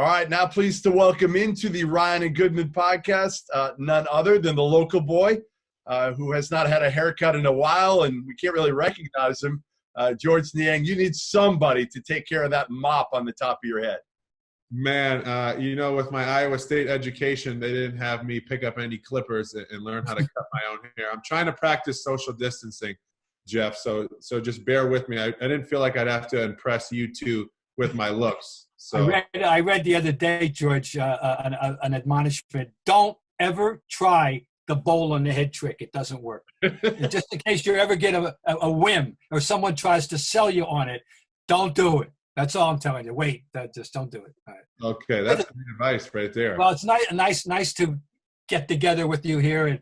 All right, now pleased to welcome into the Ryan and Goodman podcast none other than the local boy who has not had a haircut in a while, and we can't really recognize him, Georges Niang. You need somebody to take care of that mop on the top of your head. Man, with my Iowa State education, they didn't have me pick up any clippers and learn how to cut my own hair. I'm trying to practice social distancing, Jeff, so just bear with me. I didn't feel like I'd have to impress you two with my looks. So I read the other day, George, an admonishment. Don't ever try the bowl on the head trick. It doesn't work. Just in case you ever get a whim or someone tries to sell you on it, don't do it. That's all I'm telling you. Wait, just don't do it. All right. Okay, that's good advice right there. Well, it's nice to get together with you here,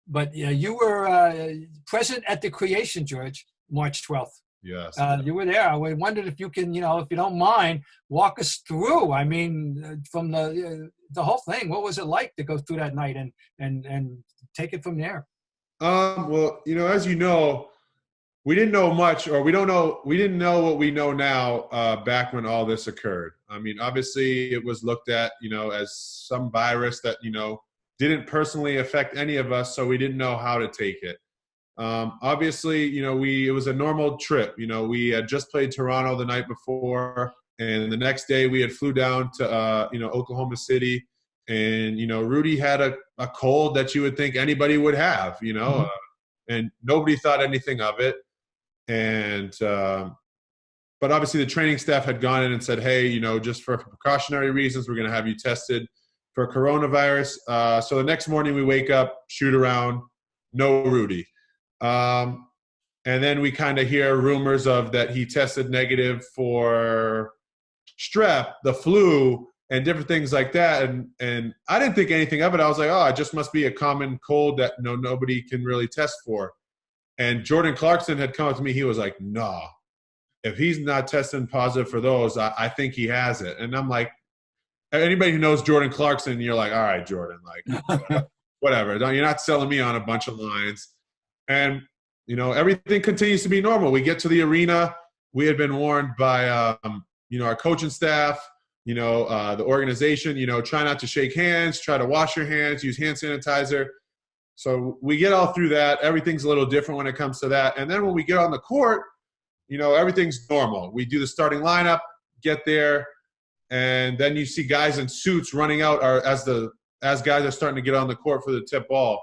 but you were present at the creation, George, March 12th. Yes. You were there. I wondered if you can, if you don't mind, walk us through. I mean, from the whole thing. What was it like to go through that night and take it from there? Well, as you know, we didn't know much, or we didn't know what we know now back when all this occurred. I mean, obviously it was looked at, as some virus that, didn't personally affect any of us, so we didn't know how to take it. Obviously, it was a normal trip. We had just played Toronto the night before, and the next day we had flew down to, Oklahoma City, and, Rudy had a cold that you would think anybody would have, and nobody thought anything of it. And, but obviously the training staff had gone in and said, hey, just for precautionary reasons, we're going to have you tested for coronavirus. So the next morning we wake up, shoot around, no Rudy. And then we kind of hear rumors of that he tested negative for strep, the flu, and different things like that. And I didn't think anything of it. I was like, oh, it just must be a common cold that nobody can really test for. And Jordan Clarkson had come up to me. He was like, no, if he's not testing positive for those, I think he has it. And I'm like, anybody who knows Jordan Clarkson, you're like, all right, Jordan, like, whatever. You're not selling me on a bunch of lines. And, everything continues to be normal. We get to the arena. We had been warned by, our coaching staff, the organization, try not to shake hands, try to wash your hands, use hand sanitizer. So we get all through that. Everything's a little different when it comes to that. And then when we get on the court, everything's normal. We do the starting lineup, get there, and then you see guys in suits running out as guys are starting to get on the court for the tip ball.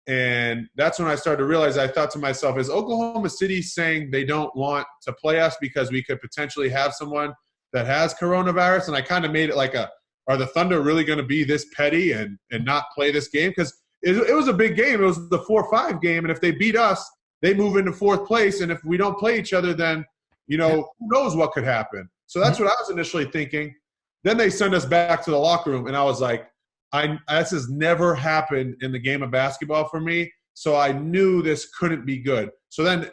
And that's when I started to realize, I thought to myself, is Oklahoma City saying they don't want to play us because we could potentially have someone that has coronavirus? And I kind of made it like are the Thunder really going to be this petty and not play this game? Because it was a big game. It was the 4-5 game. And if they beat us, they move into fourth place. And if we don't play each other, then, who knows what could happen. So that's what I was initially thinking. Then they send us back to the locker room. And I was like, this has never happened in the game of basketball for me. So I knew this couldn't be good. So then,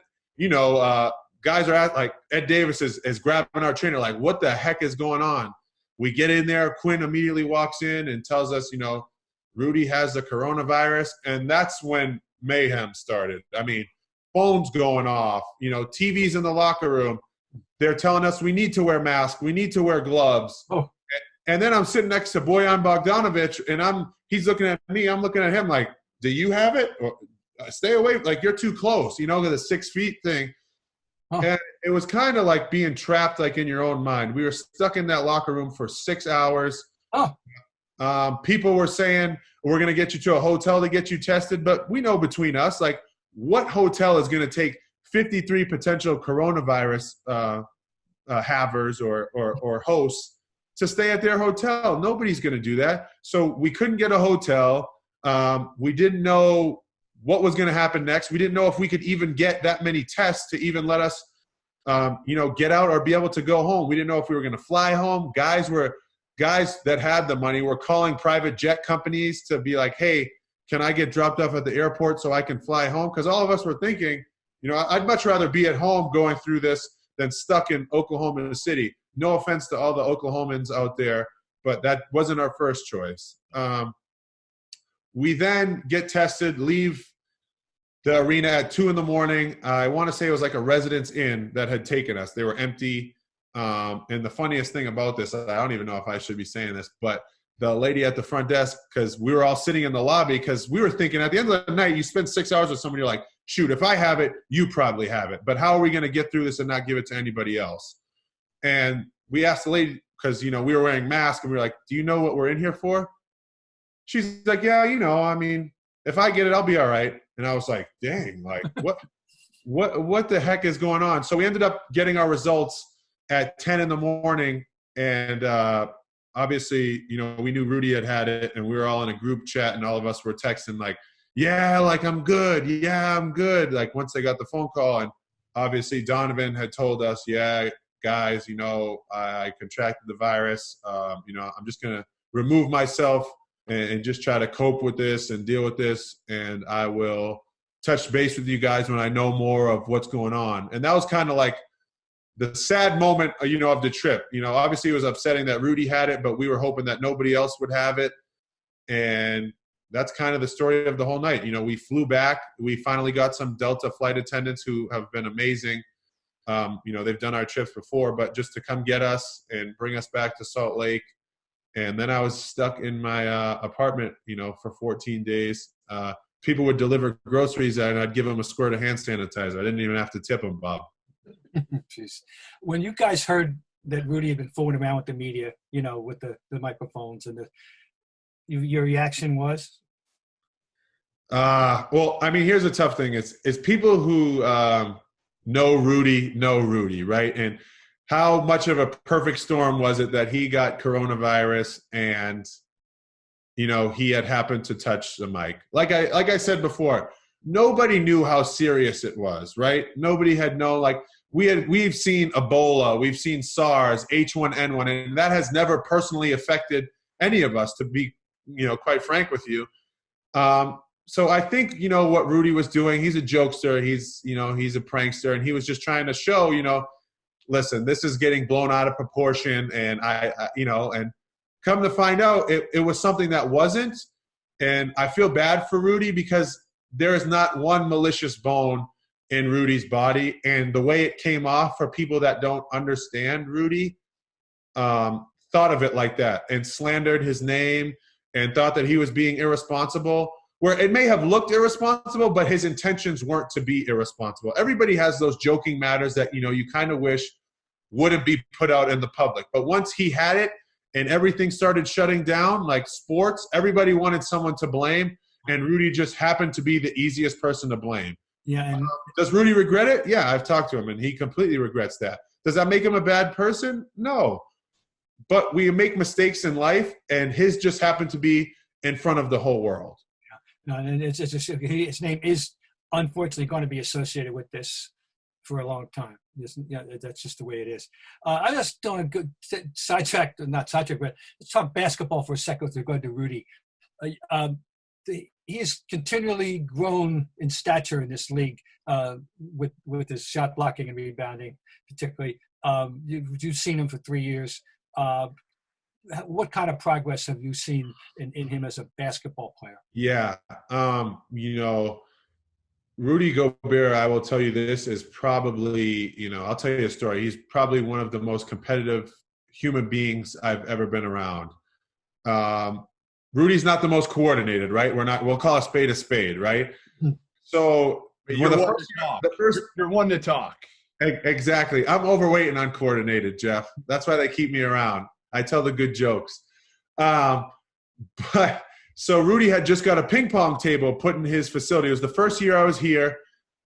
guys are like Ed Davis is grabbing our trainer, like, what the heck is going on? We get in there. Quin immediately walks in and tells us, Rudy has the coronavirus. And that's when mayhem started. I mean, phones going off, TVs in the locker room. They're telling us we need to wear masks. We need to wear gloves. Oh. And then I'm sitting next to Bojan Bogdanovic, and he's looking at me. I'm looking at him like, do you have it? Or, stay away. Like, you're too close, the 6 feet thing. Oh. And it was kind of like being trapped, like, in your own mind. We were stuck in that locker room for 6 hours. Oh. People were saying, we're going to get you to a hotel to get you tested. But we know between us, like, what hotel is going to take 53 potential coronavirus havers or hosts to stay at their hotel? Nobody's going to do that. So we couldn't get a hotel. We didn't know what was going to happen next. We didn't know if we could even get that many tests to even let us, get out or be able to go home. We didn't know if we were going to fly home. Guys that had the money were calling private jet companies to be like, hey, can I get dropped off at the airport so I can fly home? Because all of us were thinking, I'd much rather be at home going through this than stuck in Oklahoma City. No offense to all the Oklahomans out there, but that wasn't our first choice. We then get tested, leave the arena at 2 a.m. I want to say it was like a Residence Inn that had taken us. They were empty. And the funniest thing about this, I don't even know if I should be saying this, but the lady at the front desk, because we were all sitting in the lobby, because we were thinking at the end of the night, you spend 6 hours with somebody, you're like, shoot, if I have it, you probably have it. But how are we going to get through this and not give it to anybody else? And we asked the lady, because, we were wearing masks, and we were like, do you know what we're in here for? She's like, yeah, I mean, if I get it, I'll be all right. And I was like, dang, like, what the heck is going on? So we ended up getting our results at 10 in the morning. And obviously, we knew Rudy had it, and we were all in a group chat, and all of us were texting like, yeah, like I'm good. Yeah, I'm good. Like once they got the phone call, and obviously Donovan had told us, yeah, guys, I contracted the virus. I'm just going to remove myself and just try to cope with this and deal with this. And I will touch base with you guys when I know more of what's going on. And that was kind of like the sad moment, of the trip. Obviously it was upsetting that Rudy had it, but we were hoping that nobody else would have it. And that's kind of the story of the whole night. We flew back. We finally got some Delta flight attendants who have been amazing. They've done our trips before, but just to come get us and bring us back to Salt Lake. And then I was stuck in my apartment, for 14 days. People would deliver groceries, and I'd give them a squirt of hand sanitizer. I didn't even have to tip them, Bob. Jeez. When you guys heard that Rudy had been fooling around with the media, with the microphones and your reaction was? Well, I mean, here's the tough thing. It's people who know Rudy, right? And how much of a perfect storm was it that he got coronavirus and, he had happened to touch the mic? Like I said before, nobody knew how serious it was, right? Nobody had known, like we've seen Ebola, we've seen SARS, H1N1, and that has never personally affected any of us, to be, quite frank with you. So I think, what Rudy was doing, he's a jokester, he's a prankster, and he was just trying to show, listen, this is getting blown out of proportion, and I and come to find out, it was something that wasn't. And I feel bad for Rudy, because there is not one malicious bone in Rudy's body. And the way it came off, for people that don't understand Rudy, thought of it like that and slandered his name and thought that he was being irresponsible, where it may have looked irresponsible, but his intentions weren't to be irresponsible. Everybody has those joking matters that, you kind of wish wouldn't be put out in the public. But once he had it and everything started shutting down, like sports, everybody wanted someone to blame, and Rudy just happened to be the easiest person to blame. Yeah. And does Rudy regret it? Yeah, I've talked to him, and he completely regrets that. Does that make him a bad person? No. But we make mistakes in life, and his just happened to be in front of the whole world. No, and his name is unfortunately going to be associated with this for a long time. That's just the way it is. I just don't not sidetrack, but let's talk basketball for a second with regard to Rudy. He has continually grown in stature in this league with his shot blocking and rebounding, particularly. You've seen him for 3 years. What kind of progress have you seen in him as a basketball player? Yeah. Rudy Gobert, I will tell you this, is probably, I'll tell you a story. He's probably one of the most competitive human beings I've ever been around. Rudy's not the most coordinated, right? We'll call a spade, right? So you're one to talk. Exactly. I'm overweight and uncoordinated, Jeff. That's why they keep me around. I tell the good jokes. But so Rudy had just got a ping pong table put in his facility. It was the first year I was here,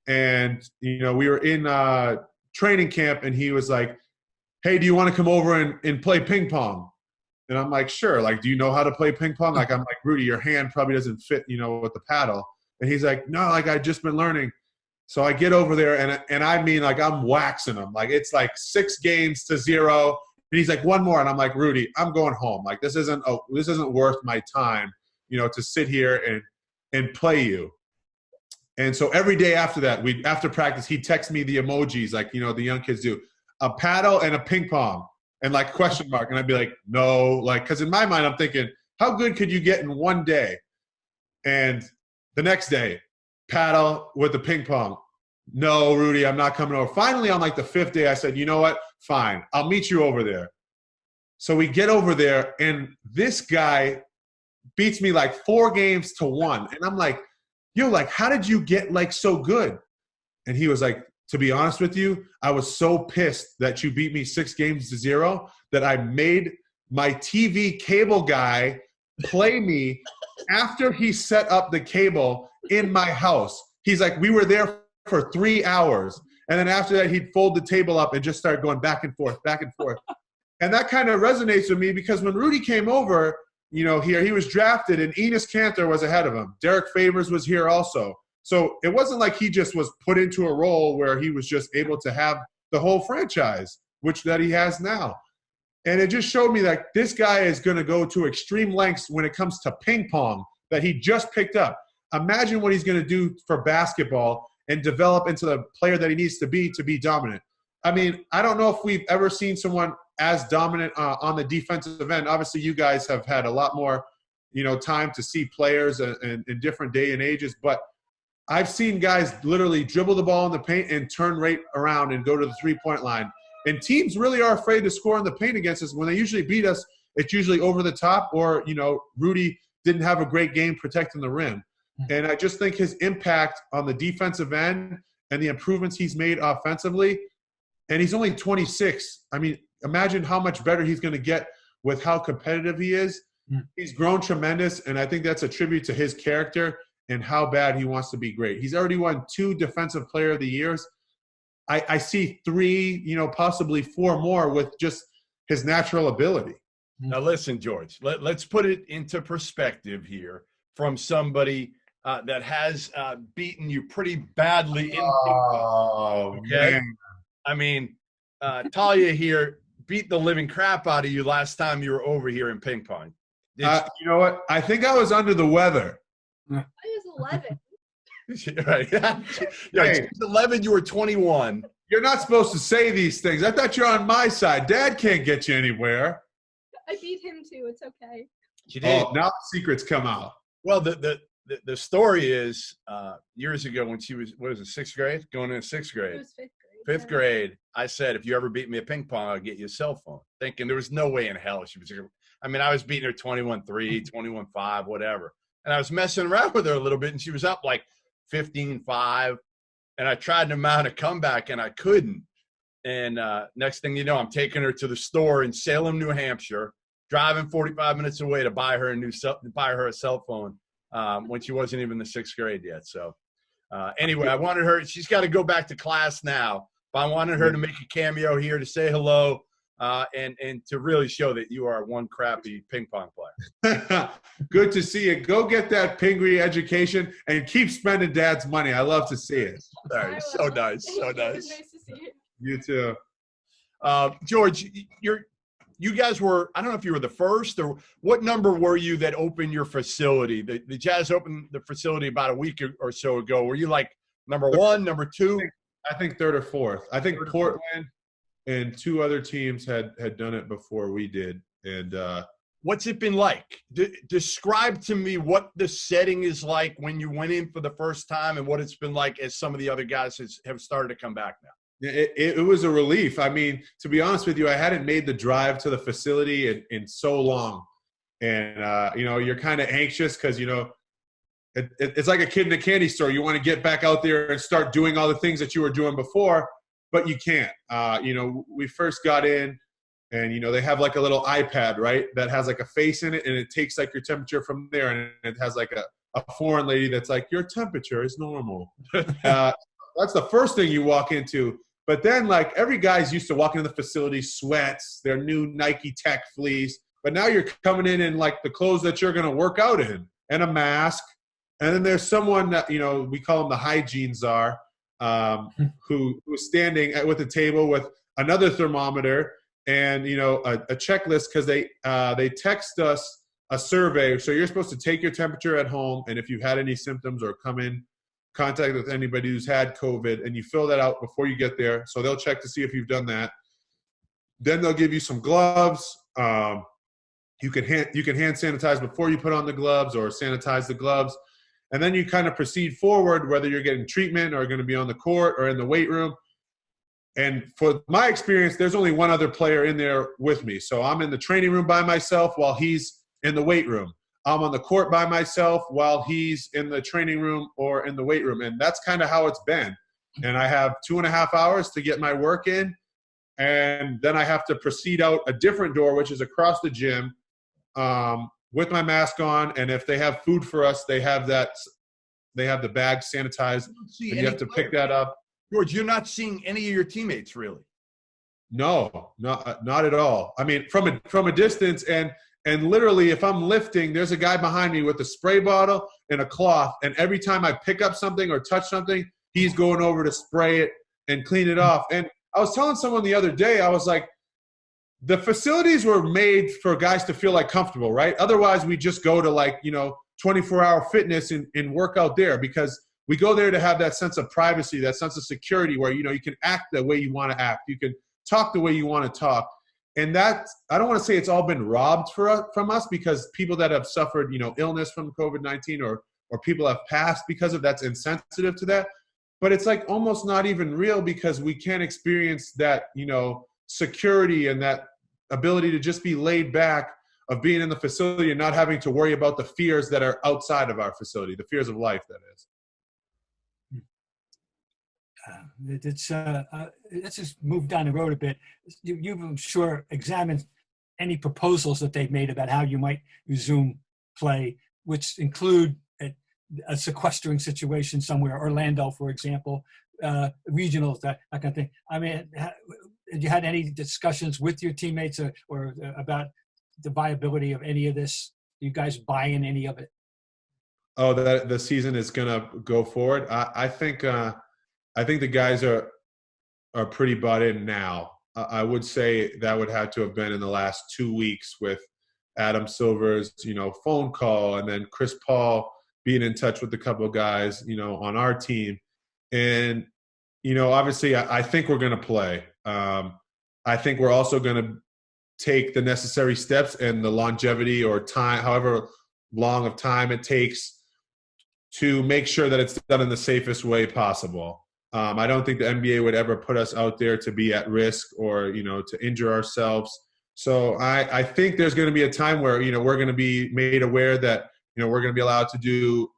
and we were in training camp, and he was like, "Hey, do you want to come over and play ping pong?" And I'm like, "Sure." Like, "Do you know how to play ping pong?" Like, I'm like, "Rudy, your hand probably doesn't fit, with the paddle." And he's like, "No, like I just been learning." So I get over there, and I mean, like, I'm waxing him. Like, it's like 6 games to 0. And he's like, "One more." And I'm like, "Rudy, I'm going home. Like, this isn't worth my time, to sit here and play you." And so every day after that, after practice, he'd text me the emojis, like, the young kids do, a paddle and a ping pong and like question mark. And I'd be like, "No," like, because in my mind, I'm thinking, how good could you get in one day? And the next day, paddle with the ping pong. "No, Rudy, I'm not coming over." Finally, on like the 5th day, I said, "You know what? Fine, I'll meet you over there. So we get over there, and this guy beats me like 4-1. And I'm like, yo, like, how did you get like so good? And he was like, to be honest with you, I was so pissed that you beat me 6-0 that I made my TV cable guy play me after he set up the cable in my house. He's like, we were there for 3 hours. And then after that, he'd fold the table up and just start going back and forth, back and forth. And that kind of resonates with me because when Rudy came over, here he was drafted and Enes Kanter was ahead of him. Derek Favors was here also. So it wasn't like he just was put into a role where he was just able to have the whole franchise, that he has now. And it just showed me that this guy is going to go to extreme lengths when it comes to ping pong that he just picked up. Imagine what he's going to do for basketball and develop into the player that he needs to be dominant. I mean, I don't know if we've ever seen someone as dominant on the defensive end. Obviously, you guys have had a lot more, time to see players in different day and ages. But I've seen guys literally dribble the ball in the paint and turn right around and go to the three-point line. And teams really are afraid to score in the paint against us. When they usually beat us, it's usually over the top or, Rudy didn't have a great game protecting the rim. And I just think his impact on the defensive end and the improvements he's made offensively, and he's only 26. I mean, imagine how much better he's going to get with how competitive he is. He's grown tremendous, and I think that's a tribute to his character and how bad he wants to be great. He's already won 2 Defensive Player of the Years. I see 3, possibly 4 more with just his natural ability. Now listen, George, let's put it into perspective here from somebody that has beaten you pretty badly in Oh, okay? Man. I mean, Talia here beat the living crap out of you last time you were over here in ping pong. You know what? I think I was under the weather. I was 11. Right. Yeah, Hey. she was 11, you were 21. You're not supposed to say these things. I thought you're on my side. Dad can't get you anywhere. I beat him too. It's okay. She did. Oh, now the secrets come out. Well, the story is years ago when she was, what was it, 6th grade? Going into 6th It grade. was 5th grade. 5th grade, I said, if you ever beat me at ping pong, I'll get you a cell phone. Thinking there was no way in hell she was – I mean, I was beating her 21-3, 21-5, whatever. And I was messing around with her a little bit, and she was up like 15-5. And I tried to mount a comeback, and I couldn't. And next thing you know, I'm taking her to the store in Salem, New Hampshire, driving 45 minutes away to buy her a cell phone when she wasn't even in the 6th grade yet. So anyway, I wanted her – she's got to go back to class now. But I wanted her to make a cameo here to say hello and to really show that you are one crappy ping pong player. Good to see you. Go get that Pingree education and keep spending Dad's money. I love to see it. All right, so nice, so Thank you. It nice. was nice to see you. You too. George, you guys were, I don't know if you were the first or what number were you that opened your facility? The Jazz opened the facility about a week or so ago. Were you like number 1, number 2? I think 3rd or 4th. I think Portland and 2 other teams had done it before we did. And what's it been like? Describe to me what the setting is like when you went in for the first time and what it's been like as some of the other guys have started to come back now. It was a relief. I mean, to be honest with you, I hadn't made the drive to the facility in so long. And, you're kind of anxious because, it's like a kid in a candy store. You want to get back out there and start doing all the things that you were doing before, but you can't. We first got in and, they have like a little iPad, right, that has like a face in it, and it takes like your temperature from there, and it has like a foreign lady that's like, your temperature is normal. That's the first thing you walk into. But then, like, every guy's used to walking in the facility, sweats, their new Nike Tech fleece. But now you're coming in like the clothes that you're going to work out in and a mask. And then there's someone that, we call him the hygiene czar, who's standing with a table with another thermometer and, a checklist because they text us a survey. So you're supposed to take your temperature at home, and if you've had any symptoms or come in contact with anybody who's had COVID, and you fill that out before you get there. So they'll check to see if you've done that. Then they'll give you some gloves. You can hand sanitize before you put on the gloves or sanitize the gloves. And then you kind of proceed forward, whether you're getting treatment or going to be on the court or in the weight room. And for my experience, there's only one other player in there with me. So I'm in the training room by myself while he's in the weight room. I'm on the court by myself while he's in the training room or in the weight room. And that's kind of how it's been. And I have 2.5 hours to get my work in. And then I have to proceed out a different door, which is across the gym, with my mask on. And if they have food for us, they have the bag sanitized. And you have to pick that up. George, you're not seeing any of your teammates, really? No, not at all. I mean, from a distance, and literally, if I'm lifting, there's a guy behind me with a spray bottle and a cloth, and every time I pick up something or touch something, he's going over to spray it and clean it off. And I was telling someone the other day, I was like, the facilities were made for guys to feel like comfortable, right? Otherwise, we just go to 24-hour fitness and work out there, because we go there to have that sense of privacy, that sense of security where, you can act the way you want to act. You can talk the way you want to talk. And that, I don't want to say it's all been robbed from us, because people that have suffered, illness from COVID-19 or people have passed because of that's insensitive to that. But it's like almost not even real, because we can't experience that, security and that ability to just be laid back of being in the facility and not having to worry about the fears that are outside of our facility, the fears of life, that is. Let's just move down the road a bit. You've, I'm sure, examined any proposals that they've made about how you might resume play, which include a sequestering situation somewhere, Orlando, for example, regionals, that kind of thing. I mean, have you had any discussions with your teammates or about the viability of any of this? Do you guys buy in any of it? Oh, that the season is going to go forward? I think the guys are pretty bought in now. I would say that would have to have been in the last 2 weeks with Adam Silver's, phone call, and then Chris Paul being in touch with a couple of guys, on our team. And, obviously I think we're going to play. I think we're also going to take the necessary steps and the longevity or time, however long of time it takes, to make sure that it's done in the safest way possible. I don't think the NBA would ever put us out there to be at risk or, to injure ourselves. So I think there's going to be a time where, we're going to be made aware that, we're going to be allowed to do,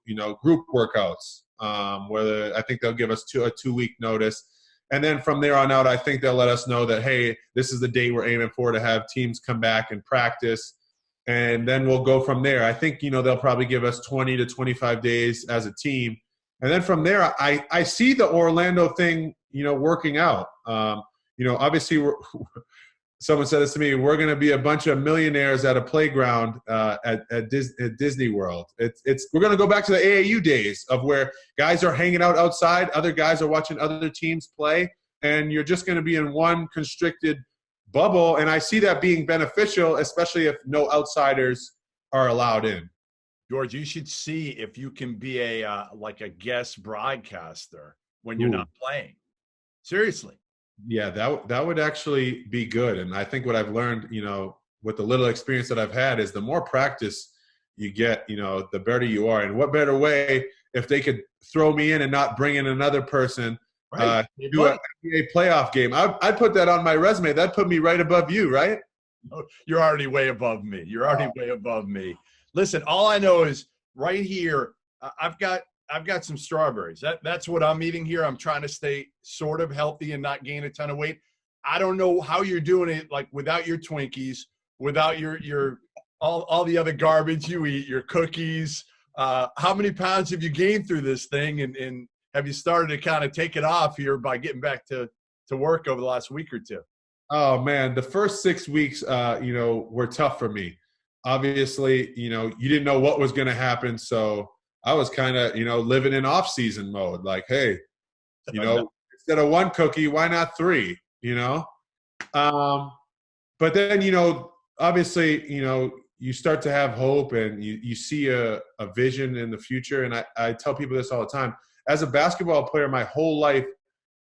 group workouts, where I think they'll give us a 2-week notice. And then from there on out, I think they'll let us know that, hey, this is the date we're aiming for to have teams come back and practice. And then we'll go from there. I think, they'll probably give us 20 to 25 days as a team. And then from there, I see the Orlando thing, working out. Obviously, someone said this to me, we're going to be a bunch of millionaires at a playground at Disney World. We're going to go back to the AAU days of where guys are hanging out outside, other guys are watching other teams play, and you're just going to be in one constricted bubble. And I see that being beneficial, especially if no outsiders are allowed in. George, you should see if you can be a guest broadcaster when you're not playing. Seriously. Yeah, that would actually be good. And I think what I've learned, with the little experience that I've had, is the more practice you get, the better you are. And what better way if they could throw me in and not bring in another person, right. Do an NBA playoff game. I'd put that on my resume. That'd put me right above you, right? Oh, you're already way above me. Way above me. Listen, all I know is right here, I've got some strawberries. That's what I'm eating here. I'm trying to stay sort of healthy and not gain a ton of weight. I don't know how you're doing it, without your Twinkies, without your all the other garbage you eat, your cookies. How many pounds have you gained through this thing, and have you started to kind of take it off here by getting back to work over the last week or two? Oh man, the first 6 weeks, were tough for me. Obviously, you didn't know what was going to happen, so I was kind of, living in off-season mode. Like, hey, instead of one cookie, why not 3? But then, obviously, you start to have hope and you see a vision in the future. And I tell people this all the time. As a basketball player, my whole life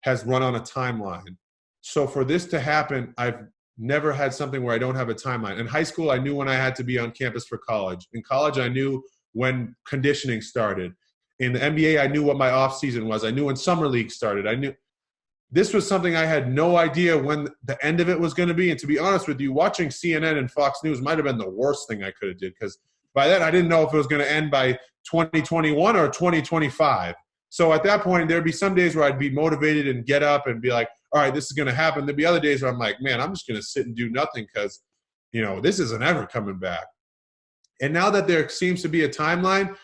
has run on a timeline. So for this to happen, I've never had something where I don't have a timeline. In high school, I knew when I had to be on campus for college. In college, I knew when conditioning started. In the NBA, I knew what my off season was. I knew when summer league started. I knew this was something I had no idea when the end of it was going to be. And to be honest with you, watching CNN and Fox News might have been the worst thing I could have did, because by then I didn't know if it was going to end by 2021 or 2025. So at that point, there'd be some days where I'd be motivated and get up and be like, all right, this is going to happen. There'd be other days where I'm like, man, I'm just going to sit and do nothing because, this isn't ever coming back. And now that there seems to be a timeline,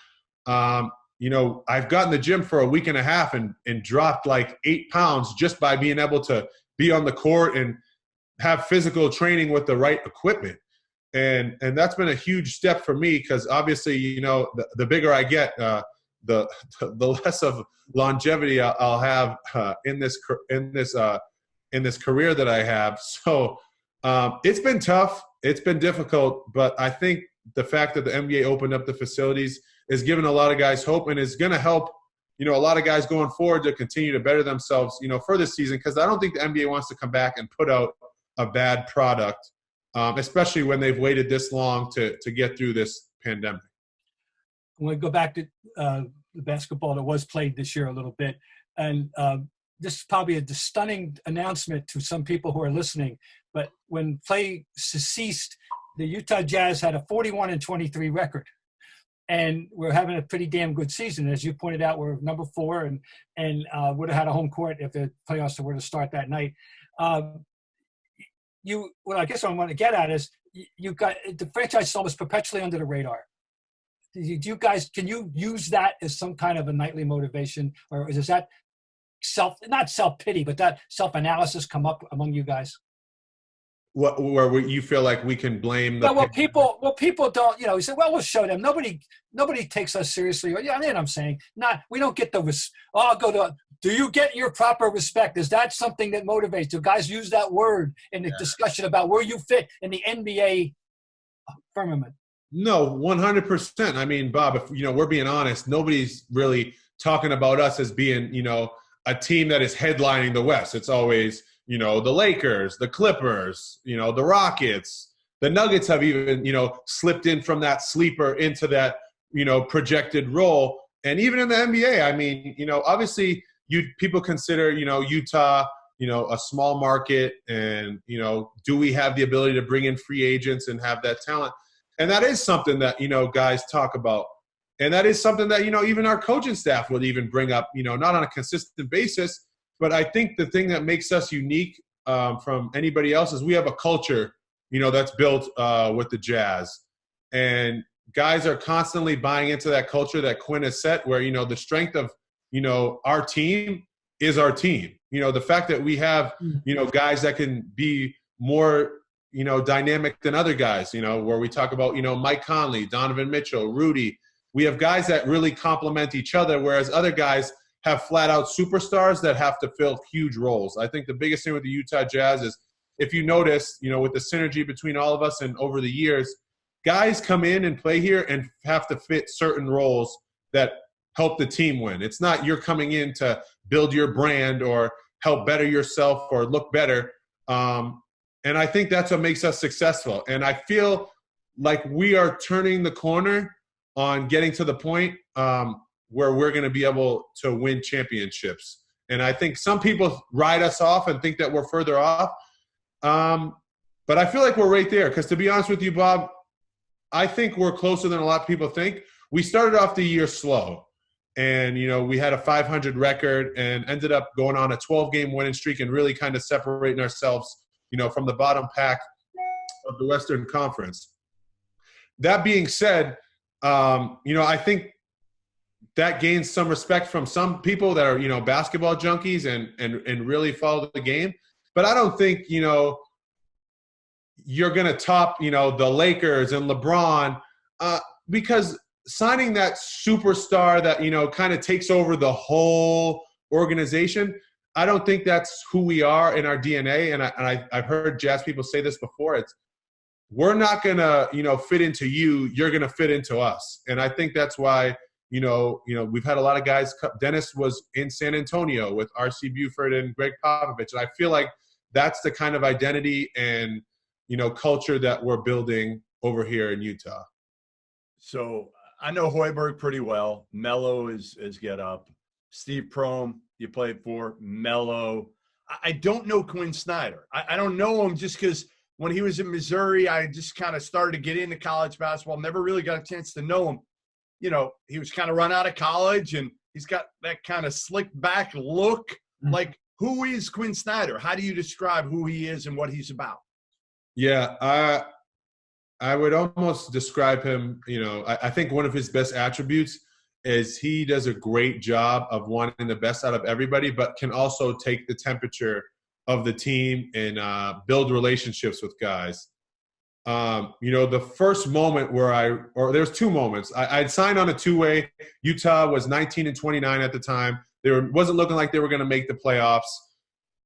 I've gotten the gym for a week and a half and dropped like 8 pounds just by being able to be on the court and have physical training with the right equipment. And that's been a huge step for me, because obviously, the bigger I get, the less of longevity I'll have in this career that I have. So it's been tough. It's been difficult, but I think the fact that the NBA opened up the facilities is giving a lot of guys hope, and is going to help, a lot of guys going forward to continue to better themselves, for this season, because I don't think the NBA wants to come back and put out a bad product, especially when they've waited this long to get through this pandemic. I'm going to go back to the basketball that was played this year a little bit. And this is probably a stunning announcement to some people who are listening. But when play ceased, the Utah Jazz had a 41-23 record. And we're having a pretty damn good season. As you pointed out, we're number 4 and would have had a home court if the playoffs were to start that night. What I guess what I want to get at is you got the franchise is almost perpetually under the radar. Do you guys, can you use that as some kind of a nightly motivation, or is that not self-pity, but that self-analysis come up among you guys? Where you feel like we can blame the people don't, you say, well, we'll show them. Nobody takes us seriously. Yeah, I'm saying, we don't get do you get your proper respect? Is that something that motivates? Do guys use that word in the discussion about where you fit in the NBA firmament? No, 100%. I mean, Bob, if we're being honest, nobody's really talking about us as being, a team that is headlining the West. It's always, the Lakers, the Clippers, the Rockets, the Nuggets have even, slipped in from that sleeper into that, projected role. And even in the NBA, I mean, obviously people consider, Utah, a small market, and, do we have the ability to bring in free agents and have that talent? And that is something that, guys talk about. And that is something that, even our coaching staff would even bring up, not on a consistent basis. But I think the thing that makes us unique from anybody else is we have a culture, that's built with the Jazz. And guys are constantly buying into that culture that Quin has set, where, the strength of, our team is our team. The fact that we have, guys that can be more dynamic than other guys, where we talk about, Mike Conley, Donovan Mitchell, Rudy. We have guys that really complement each other, whereas other guys have flat-out superstars that have to fill huge roles. I think the biggest thing with the Utah Jazz is, if you notice, with the synergy between all of us and over the years, guys come in and play here and have to fit certain roles that help the team win. It's not you're coming in to build your brand or help better yourself or look better. And I think that's what makes us successful. And I feel like we are turning the corner on getting to the point where we're going to be able to win championships. And I think some people ride us off and think that we're further off. But I feel like we're right there, because to be honest with you, Bob, I think we're closer than a lot of people think. We started off the year slow, and, we had a 500 record and ended up going on a 12-game winning streak and really kind of separating ourselves, from the bottom pack of the Western Conference. That being said, I think that gains some respect from some people that are, basketball junkies and really follow the game. But I don't think, you're going to top, the Lakers and LeBron, because signing that superstar that, kind of takes over the whole organization, I don't think that's who we are in our DNA. And I've heard Jazz people say this before. We're not going to, fit into you. You're going to fit into us. And I think that's why, we've had a lot of guys. Dennis was in San Antonio with R.C. Buford and Greg Popovich. And I feel like that's the kind of identity and, culture that we're building over here in Utah. So I know Hoiberg pretty well. Melo is get up. Steve Prohm, you played for. Melo. I don't know Quin Snyder. I don't know him just because when he was in Missouri, I just kind of started to get into college basketball, never really got a chance to know him. You know, he was kind of run out of college, and he's got that kind of slick back look. Like, who is Quin Snyder? How do you describe who he is and what he's about? Yeah, I would almost describe him, I think one of his best attributes is he does a great job of wanting the best out of everybody, but can also take the temperature of the team and build relationships with guys. The first moment there's two moments. I'd signed on a two-way. Utah was 19-29 at the time. Wasn't looking like they were going to make the playoffs.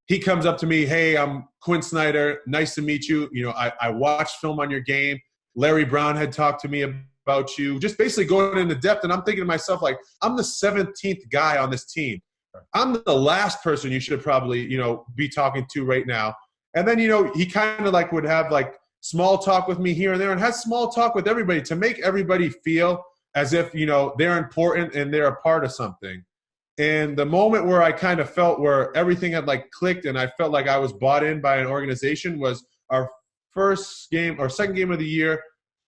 He comes up to me, "Hey, I'm Quin Snyder. Nice to meet you. I watched film on your game. Larry Brown had talked to me about you." Just basically going into depth. And I'm thinking to myself, like, I'm the 17th guy on this team. I'm the last person you should probably, be talking to right now. And then, he kind of like would have like small talk with me here and there, and has small talk with everybody to make everybody feel as if, they're important and they're a part of something. And the moment where I kind of felt where everything had like clicked and I felt like I was bought in by an organization was our second game of the year.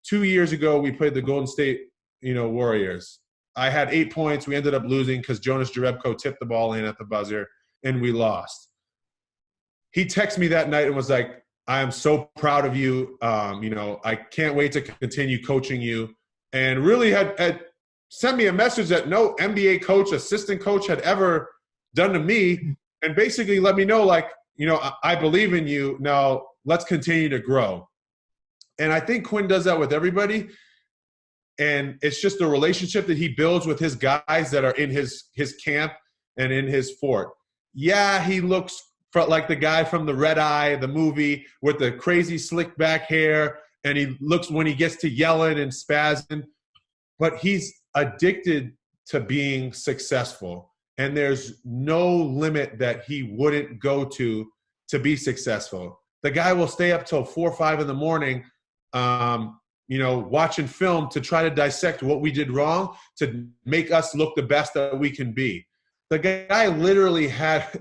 2 years ago, we played the Golden State, Warriors. I had 8 points. We ended up losing because Jonas Jerebko tipped the ball in at the buzzer, and we lost. He texted me that night and was like, "I am so proud of you. I can't wait to continue coaching you." And really had sent me a message that no NBA coach, assistant coach had ever done to me, and basically let me know, like, I believe in you. Now let's continue to grow. And I think Quin does that with everybody. And it's just the relationship that he builds with his guys that are in his camp and in his fort. Yeah, he looks like the guy from the Red Eye, the movie, with the crazy slick back hair, and he looks when he gets to yelling and spazzing. But he's addicted to being successful. And there's no limit that he wouldn't go to be successful. The guy will stay up till 4 or 5 in the morning, watching film to try to dissect what we did wrong to make us look the best that we can be. The guy literally had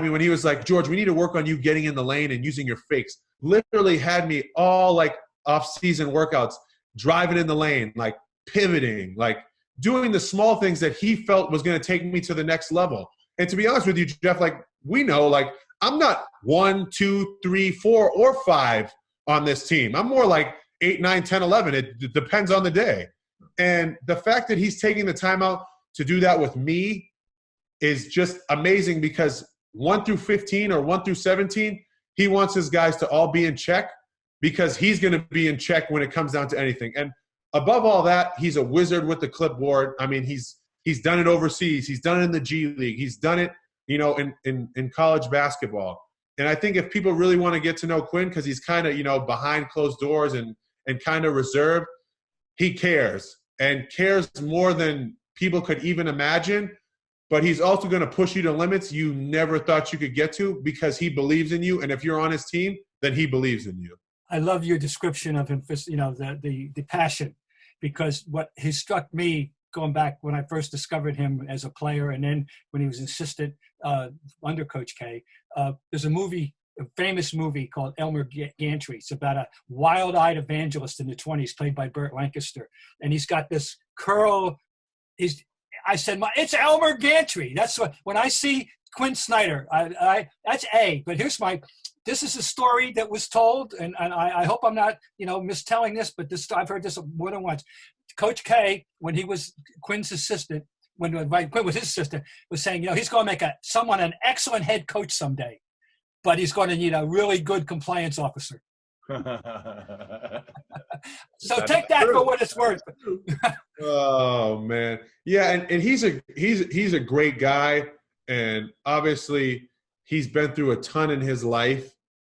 me when he was like, "George, we need to work on you getting in the lane and using your fakes." Literally had me all like off-season workouts, driving in the lane, like pivoting, like doing the small things that he felt was going to take me to the next level. And to be honest with you, Jeff, like, we know, like, I'm not 1, 2, 3, 4, or 5 on this team. I'm more like 8, 9, 10, 11. It depends on the day. And the fact that he's taking the time out to do that with me is just amazing, because 1 through 15 or 1 through 17, he wants his guys to all be in check, because he's going to be in check when it comes down to anything. And above all that, he's a wizard with the clipboard. I mean, he's done it overseas. He's done it in the G League. He's done it, in college basketball. And I think if people really want to get to know Quin, because he's kind of, behind closed doors and kind of reserved, he cares, and cares more than people could even imagine. But he's also going to push you to limits you never thought you could get to, because he believes in you. And if you're on his team, then he believes in you. I love your description of him, the passion, because what he struck me going back when I first discovered him as a player, and then when he was assistant under Coach K, there's a famous movie called Elmer Gantry. It's about a wild-eyed evangelist in the 20s, played by Burt Lancaster. And he's got this curl. I said, it's Elmer Gantry. That's what, when I see Quin Snyder, that's A. But this is a story that was told, and I hope I'm not, mistelling this, but I've heard this more than once. Coach K, when he was Quin's assistant, when Quin was his assistant, was saying, he's going to make someone an excellent head coach someday, but he's going to need a really good compliance officer. So take that for what it's worth. Oh man, yeah, and he's a great guy, and obviously he's been through a ton in his life,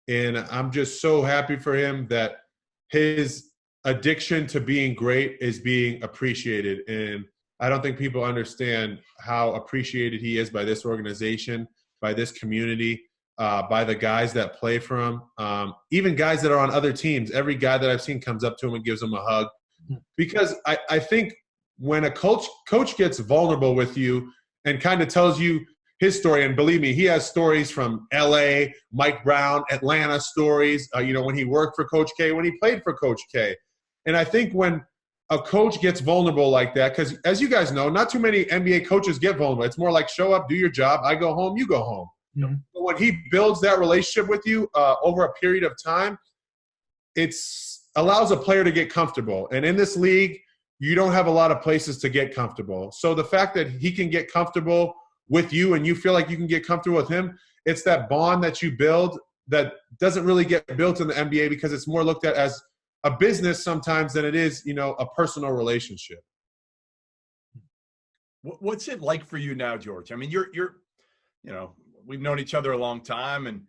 and I'm just so happy for him that his addiction to being great is being appreciated. And I don't think people understand how appreciated he is by this organization, by this community, by the guys that play for him, even guys that are on other teams. Every guy that I've seen comes up to him and gives him a hug, because I think when a coach gets vulnerable with you and kind of tells you, his story. And believe me, he has stories from L.A., Mike Brown, Atlanta stories, when he worked for Coach K, when he played for Coach K. And I think when a coach gets vulnerable like that, because as you guys know, not too many NBA coaches get vulnerable. It's more like show up, do your job, I go home, you go home. Mm-hmm. But when he builds that relationship with you over a period of time, it allows a player to get comfortable. And in this league, you don't have a lot of places to get comfortable. So the fact that he can get comfortable with you and you feel like you can get comfortable with him, it's that bond that you build that doesn't really get built in the NBA because it's more looked at as a business sometimes than it is, a personal relationship. What's it like for you now, George? I mean, you're we've known each other a long time, and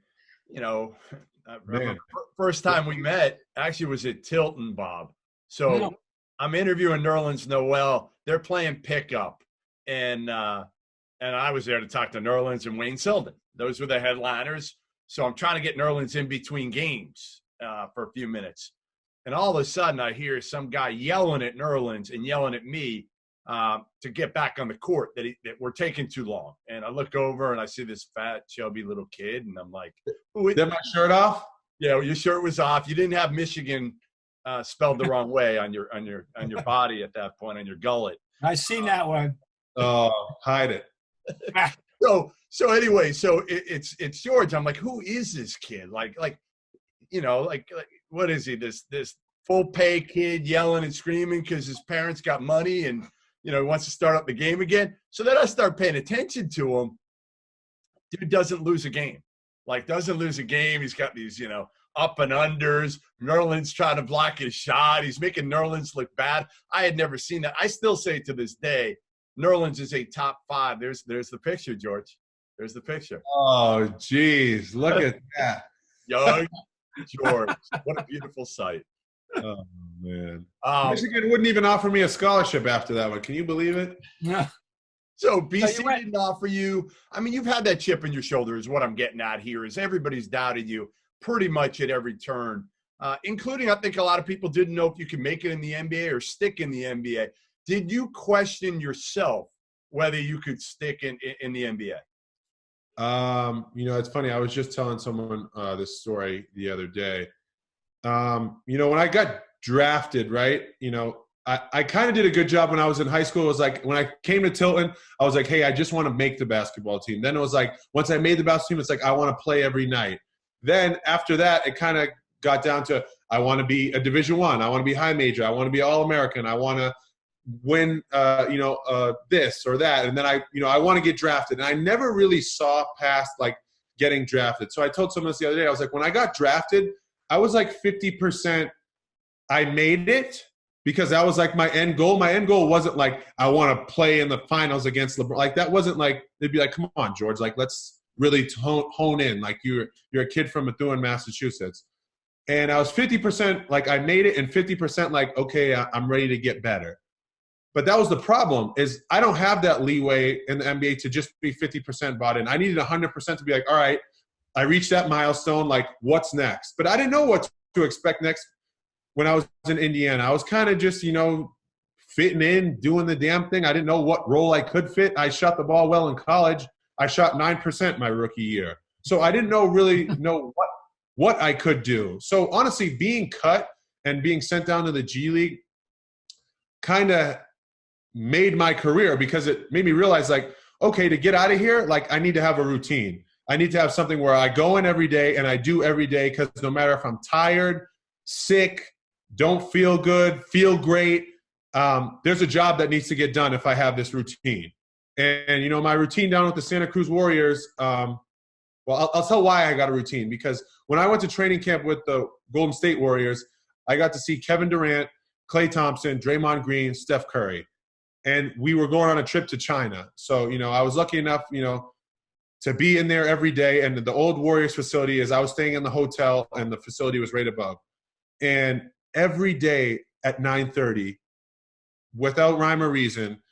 first time we met actually was at Tilton, Bob. So I'm interviewing Nerlens Noel. They're playing pickup, and I was there to talk to Nerlens and Wayne Selden. Those were the headliners. So I'm trying to get Nerlens in between games for a few minutes. And all of a sudden, I hear some guy yelling at Nerlens and yelling at me to get back on the court, that we're taking too long. And I look over and I see this fat, chubby little kid, and I'm like, "Is my shirt off?" Yeah, your shirt was off. You didn't have Michigan spelled the wrong way on your body at that point, on your gullet. I seen that one. Oh, hide it. So anyway, it's George. I'm like, who is this kid? Like what is he? This full pay kid yelling and screaming because his parents got money and he wants to start up the game again. So then I start paying attention to him. Dude doesn't lose a game. He's got these up and unders. Nerlens trying to block his shot. He's making Nerlens look bad. I had never seen that. I still say to this day, Nerlens is a top 5. There's the picture, George. There's the picture. Oh, geez. Look at that. Young George. What a beautiful sight. Oh, man. Michigan wouldn't even offer me a scholarship after that one. Can you believe it? Yeah. So BC didn't offer you. I mean, you've had that chip in your shoulder is what I'm getting at here, is everybody's doubted you pretty much at every turn, including I think a lot of people didn't know if you could make it in the NBA or stick in the NBA. Did you question yourself whether you could stick in the NBA? It's funny. I was just telling someone this story the other day. When I got drafted, right, I kind of did a good job when I was in high school. It was like when I came to Tilton, I was like, hey, I just want to make the basketball team. Then it was like once I made the basketball team, it's like I want to play every night. Then after that, it kind of got down to I want to be a Division I. I want to be high major. I want to be All-American. I want to win, this or that. And then I want to get drafted. And I never really saw past like getting drafted. So I told someone this the other day. I was like, when I got drafted, I was like 50%. I made it because that was like my end goal. My end goal wasn't like I want to play in the finals against LeBron. Like that wasn't like they'd be like, come on, George. Like let's really hone in. Like you're a kid from Methuen, Massachusetts. And I was 50% like I made it, and 50% like okay, I'm ready to get better. But that was the problem, is I don't have that leeway in the NBA to just be 50% bought in. I needed 100% to be like, all right, I reached that milestone, like what's next? But I didn't know what to expect next when I was in Indiana. I was kind of just, fitting in, doing the damn thing. I didn't know what role I could fit. I shot the ball well in college. I shot 9% my rookie year. So I didn't really know what I could do. So honestly, being cut and being sent down to the G League kind of made my career, because it made me realize like, okay, to get out of here, like I need to have a routine. I need to have something where I go in every day and I do every day, because no matter if I'm tired, sick, don't feel good, feel great, there's a job that needs to get done if I have this routine. And my routine down with the Santa Cruz Warriors, I'll tell why I got a routine. Because when I went to training camp with the Golden State Warriors, I got to see Kevin Durant, Klay Thompson, Draymond Green, Steph Curry. And we were going on a trip to China. So, I was lucky enough, to be in there every day. And the old Warriors facility is I was staying in the hotel and the facility was right above. And every day at 9:30, without rhyme or reason,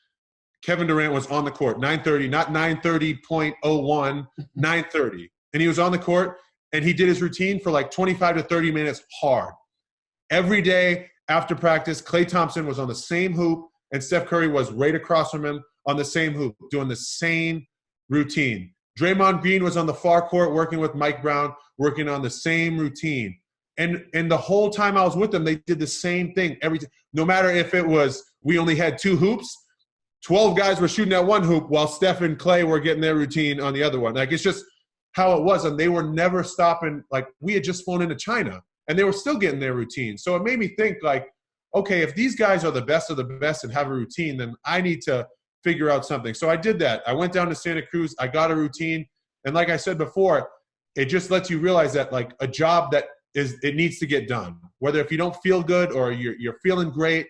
Kevin Durant was on the court. 9:30, not 9:30.01, 9:30. And he was on the court and he did his routine for like 25 to 30 minutes hard. Every day after practice, Klay Thompson was on the same hoop and Steph Curry was right across from him on the same hoop, doing the same routine. Draymond Green was on the far court working with Mike Brown, working on the same routine. And the whole time I was with them, they did the same thing every time. No matter if it was we only had 2 hoops, 12 guys were shooting at one hoop while Steph and Clay were getting their routine on the other one. Like, it's just how it was. And they were never stopping. Like, we had just flown into China, and they were still getting their routine. So it made me think, like, okay, if these guys are the best of the best and have a routine, then I need to figure out something. So I did that. I went down to Santa Cruz. I got a routine. And like I said before, it just lets you realize that, like, a job that it needs to get done. Whether if you don't feel good or you're feeling great,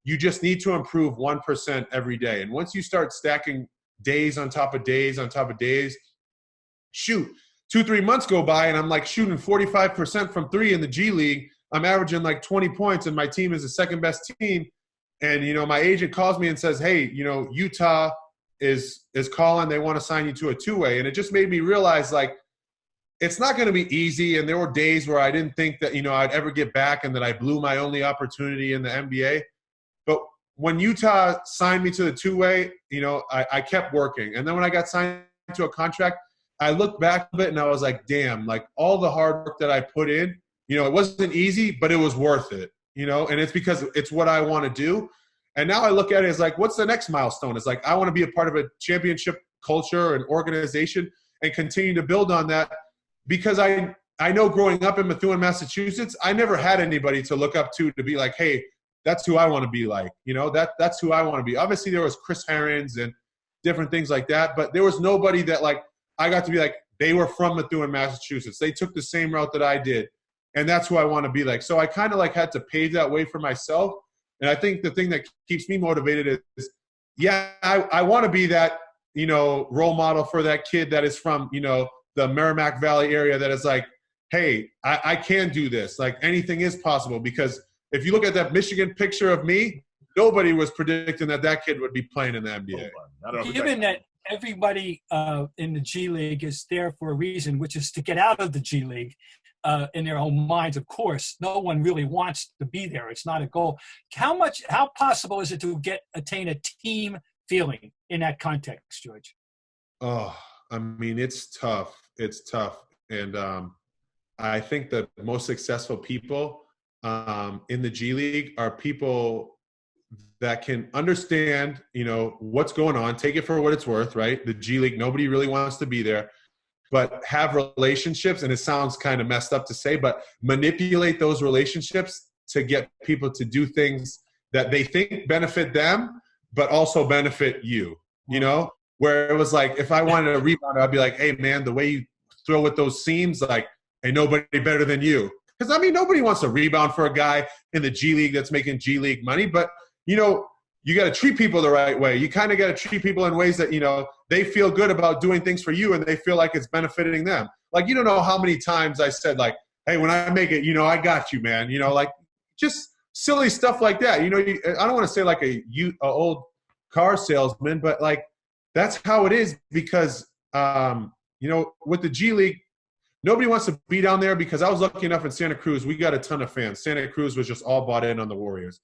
you just need to improve 1% every day. And once you start stacking days on top of days on top of days, shoot, 2-3 months go by and I'm like shooting 45% from 3 in the G League. I'm averaging like 20 points and my team is the second best team. And, you know, my agent calls me and says, hey, you know, Utah is calling. They want to sign you to a 2-way. And it just made me realize, like, it's not going to be easy. And there were days where I didn't think that, you know, I'd ever get back and that I blew my only opportunity in the NBA. But when Utah signed me to the 2-way, you know, I kept working. And then when I got signed to a contract, I looked back a bit and I was like, damn, like, all the hard work that I put in, you know, it wasn't easy, but it was worth it, you know, and it's because it's what I want to do. And now I look at it as like, what's the next milestone? It's like, I want to be a part of a championship culture and organization and continue to build on that. Because I know growing up in Methuen, Massachusetts, I never had anybody to look up to be like, hey, that's who I want to be like. You know, that's who I want to be. Obviously, there was Chris Herons and different things like that, but there was nobody that, like, I got to be like, they were from Methuen, Massachusetts. They took the same route that I did, and that's who I want to be like. So I kind of like had to pave that way for myself. And I think the thing that keeps me motivated is, yeah, I want to be that, you know, role model for that kid that is from, you know, the Merrimack Valley area that is like, hey, I can do this. Like, anything is possible. Because if you look at that Michigan picture of me, nobody was predicting that kid would be playing in the NBA. Given that everybody in the G League is there for a reason, which is to get out of the G League in their own minds, of course. No one really wants to be there. It's not a goal. How possible is it to attain a team feeling in that context, George? Oh, I mean, it's tough. It's tough. And I think the most successful people in the G League are people that can understand, you know, what's going on, take it for what it's worth, right? The G League, nobody really wants to be there, but have relationships, and it sounds kind of messed up to say, but manipulate those relationships to get people to do things that they think benefit them, but also benefit you, you know? Where it was like, if I wanted a rebound, I'd be like, hey, man, the way you throw with those seams, like, ain't nobody better than you. Because, I mean, nobody wants to rebound for a guy in the G League that's making G League money. But, you know, you got to treat people the right way. You kind of got to treat people in ways that, you know, they feel good about doing things for you and they feel like it's benefiting them. Like, you don't know how many times I said, like, hey, when I make it, you know, I got you, man. You know, like, just silly stuff like that. You know, I don't want to say like a old car salesman, but, like, that's how it is because, you know, with the G League, nobody wants to be down there because I was lucky enough in Santa Cruz. We got a ton of fans. Santa Cruz was just all bought in on the Warriors.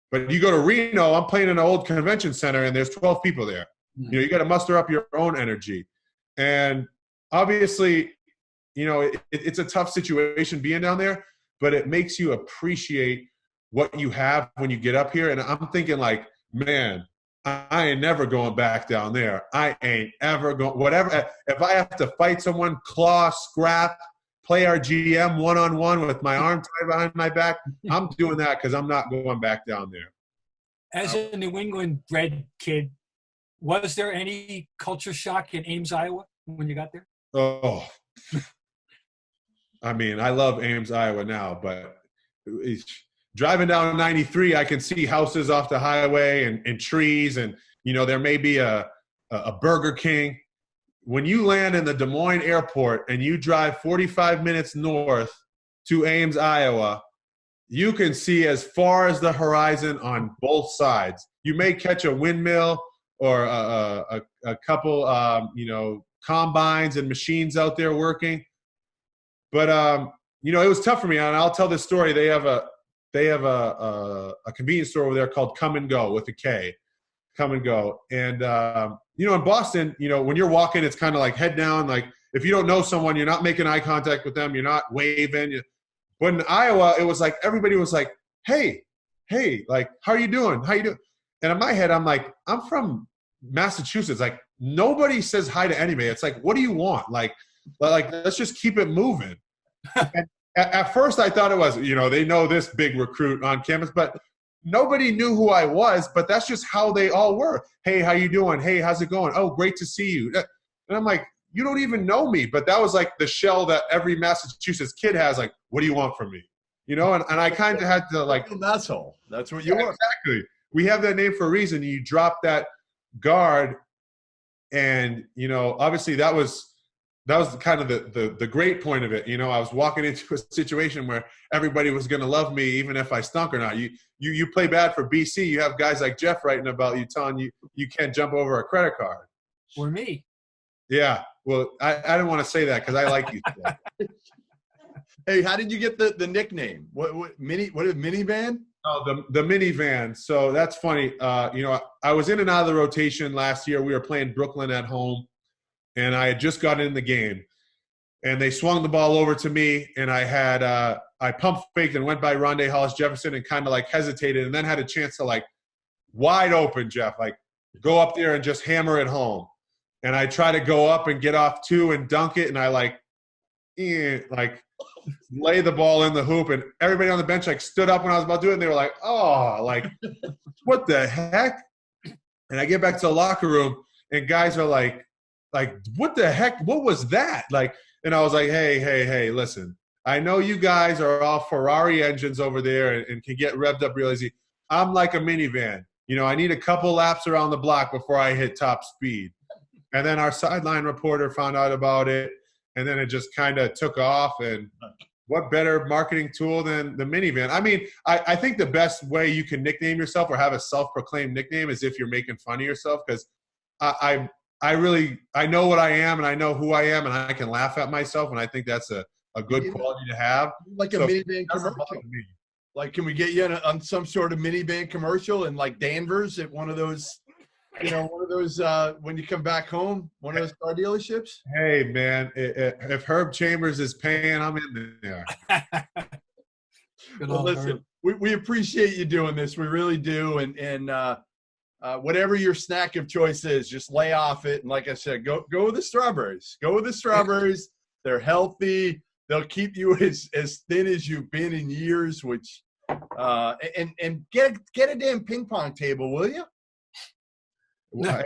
But you go to Reno, I'm playing in an old convention center, and there's 12 people there. You know, you got to muster up your own energy. And obviously, you know, it's a tough situation being down there, but it makes you appreciate what you have when you get up here. And I'm thinking, like, man, I ain't never going back down there. I ain't ever going, whatever. If I have to fight someone, claw, scrap, play our GM one-on-one with my arm tied behind my back, I'm doing that because I'm not going back down there. As a New England bred kid, was there any culture shock in Ames, Iowa when you got there? Oh, I mean, I love Ames, Iowa now, but driving down 93, I can see houses off the highway and trees, and, you know, there may be a Burger King. When you land in the Des Moines airport and you drive 45 minutes north to Ames, Iowa, you can see as far as the horizon on both sides. You may catch a windmill or a couple, you know, combines and machines out there working. But, you know, it was tough for me, and I'll tell this story. They have a convenience store over there called Come and Go with a K, Come and Go. And, you know, in Boston, you know, when you're walking, it's kind of like head down. Like if you don't know someone, you're not making eye contact with them. You're not waving. But in Iowa, it was like everybody was like, hey, like, how are you doing? How you doing? And in my head, I'm like, I'm from Massachusetts. Like nobody says hi to anybody. It's like, what do you want? Like let's just keep it moving. And at first I thought it was, you know, they know this big recruit on campus, but nobody knew who I was, but that's just how they all were. Hey, how you doing? Hey, how's it going? Oh, great to see you. And I'm like, you don't even know me. But that was like the shell that every Massachusetts kid has. Like, what do you want from me? You know, and I kind of had to like. That's all. That's what you want. Exactly. We have that name for a reason. You drop that guard, and you know, obviously that was kind of the great point of it. You know, I was walking into a situation where everybody was going to love me, even if I stunk or not. You play bad for BC. You have guys like Jeff writing about you, telling you can't jump over a credit card. Or me. Yeah. Well, I didn't want to say that because I like you. Hey, how did you get the nickname? What minivan? Oh, the minivan. So that's funny. You know, I was in and out of the rotation last year. We were playing Brooklyn at home, and I had just gotten in the game. And they swung the ball over to me, and I had I pump faked and went by Rondé Hollis Jefferson and kind of like hesitated, and then had a chance to like wide open, Jeff, like go up there and just hammer it home. And I try to go up and get off two and dunk it, and I like lay the ball in the hoop, and everybody on the bench like stood up when I was about to do it, and they were like, oh, like what the heck? And I get back to the locker room, and guys are like what the heck? What was that? Like, and I was like, hey, listen, I know you guys are all Ferrari engines over there and can get revved up real easy. I'm like a minivan. You know, I need a couple laps around the block before I hit top speed. And then our sideline reporter found out about it, and then it just kind of took off. And what better marketing tool than the minivan? I mean, I think the best way you can nickname yourself or have a self-proclaimed nickname is if you're making fun of yourself, because I know what I am, and I know who I am, and I can laugh at myself, and I think that's a good quality to have. Like a minivan commercial. Like, can we get you on some sort of minivan commercial in like Danvers at one of those, you know, when you come back home, one of those car dealerships? Hey, man, if Herb Chambers is paying, I'm in there. Well, listen, we appreciate you doing this. We really do. And whatever your snack of choice is, just lay off it. And like I said, go with the strawberries. Go with the strawberries. They're healthy. They'll keep you as thin as you've been in years, which and get a damn ping pong table, will you? Well,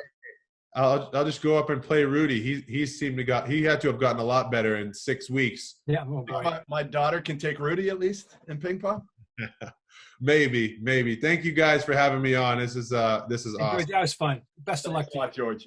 I'll just go up and play Rudy. He had to have gotten a lot better in 6 weeks. Yeah, oh boy. My daughter can take Rudy at least in ping pong. Maybe. Thank you guys for having me on. This is awesome. That was fun. Best of luck to you. George.